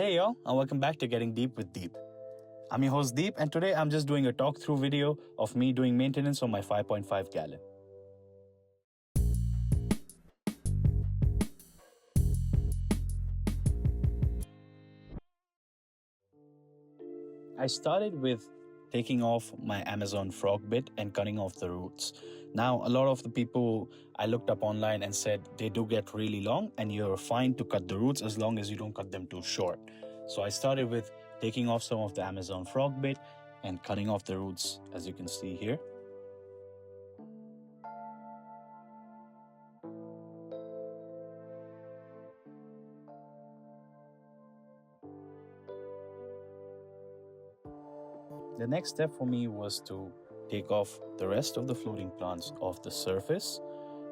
Hey y'all, and welcome back to Getting Deep with Deep. I'm your host Deep, and today I'm just doing a talk through video of me doing maintenance on my 5.5 gallon. I started with taking off my Amazon frog bit and cutting off the roots. Now, a lot of the people I looked up online and said they do get really long and you're fine to cut the roots as long as you don't cut them too short. So I started with taking off some of the Amazon frog bit and cutting off the roots, as you can see here. The next step for me was to take off the rest of the floating plants off the surface.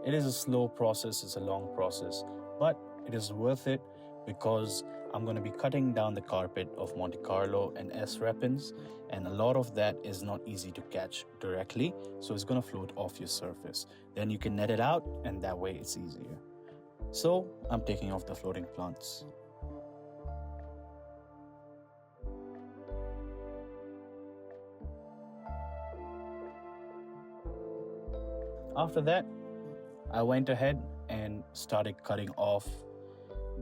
It is a slow process, it's a long process, but it is worth it because I'm going to be cutting down the carpet of Monte Carlo and S. repens, and a lot of that is not easy to catch directly, so it's going to float off your surface. Then you can net it out, and that way it's easier. So I'm taking off the floating plants. After that, I went ahead and started cutting off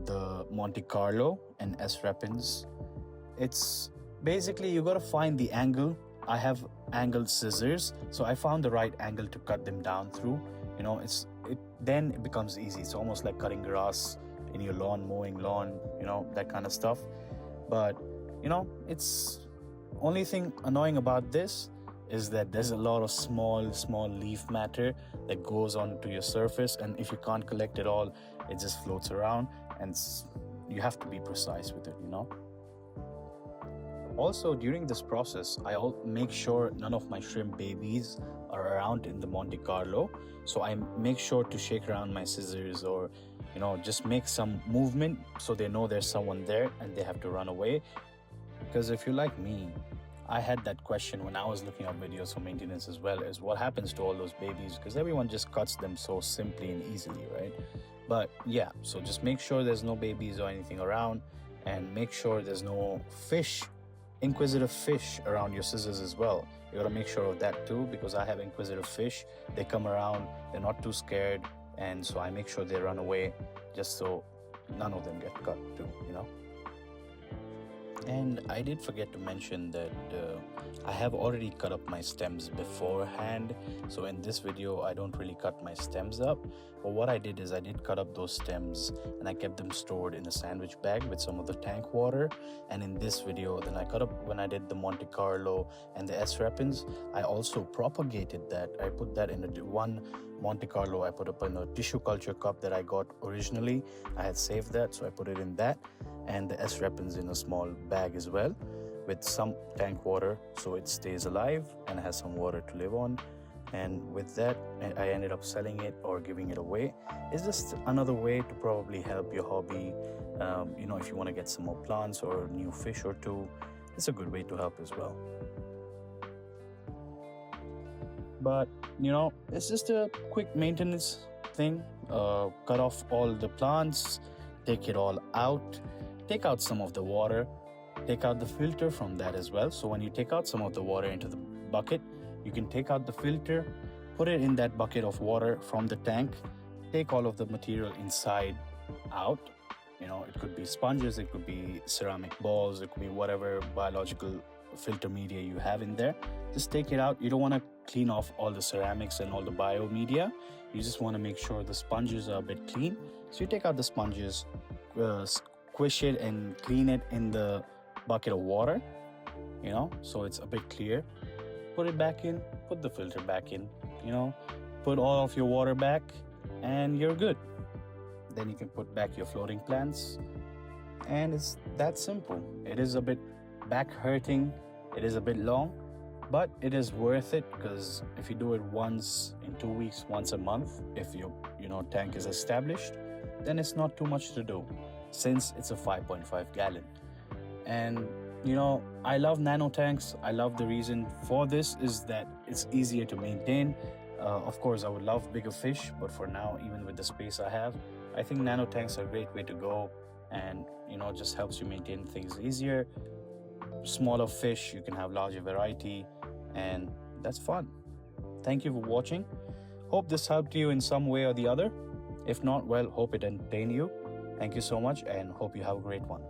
the Monte Carlo and S. repens. It's basically you got to find the angle. I have angled scissors, so I found the right angle to cut them down through. Then it becomes easy. It's almost like cutting grass in your lawn, mowing lawn, that kind of stuff. But it's only thing annoying about this is that there's a lot of small leaf matter that goes onto your surface, and if you can't collect it all, it just floats around, and you have to be precise with it. Also, during this process, I'll make sure none of my shrimp babies are around in the Monte Carlo, so I make sure to shake around my scissors or just make some movement so they know there's someone there and they have to run away. Because if you're like me, I had that question when I was looking up videos for maintenance as well, is what happens to all those babies, because everyone just cuts them so simply and easily, right? But yeah, so just make sure there's no babies or anything around, and make sure there's no inquisitive fish around your scissors as well. You gotta make sure of that too, because I have inquisitive fish. They come around, they're not too scared, and so I make sure they run away just so none of them get cut too, And I did forget to mention that I have already cut up my stems beforehand. So in this video, I don't really cut my stems up. But what I did is I did cut up those stems and I kept them stored in a sandwich bag with some of the tank water. And in this video, then I cut up when I did the Monte Carlo and the S. repens, I also propagated that. I put that in one Monte Carlo, I put up in a tissue culture cup that I got originally. I had saved that, so I put it in that. And the S. repens in a small bag as well with some tank water so it stays alive and has some water to live on. And with that, I ended up selling it or giving it away. It's just another way to probably help your hobby. If you want to get some more plants or a new fish or two, it's a good way to help as well. But it's just a quick maintenance thing. Cut off all the plants, take it all out, take out some of the water, take out the filter from that as well. So when you take out some of the water into the bucket, you can take out the filter, put it in that bucket of water from the tank, take all of the material inside out. It could be sponges, it could be ceramic balls, it could be whatever biological filter media you have in there. Just take it out. You don't want to clean off all the ceramics and all the bio media. You just want to make sure the sponges are a bit clean. So you take out the sponges, squish it and clean it in the bucket of water, so it's a bit clear. Put it back in, put the filter back in, put all of your water back, and you're good. Then you can put back your floating plants, and it's that simple. It is a bit back hurting, it is a bit long, but it is worth it, because if you do it once in 2 weeks, once a month, if your tank is established, then it's not too much to do, since it's a 5.5 gallon. And I love nano tanks. I love the reason for this is that it's easier to maintain. Of course, I would love bigger fish, but for now, even with the space I have, I think nano tanks are a great way to go. And just helps you maintain things easier. Smaller fish, you can have larger variety, and that's fun. Thank you for watching. Hope this helped you in some way or the other. If not, well, hope it entertained you. Thank you so much, and hope you have a great one.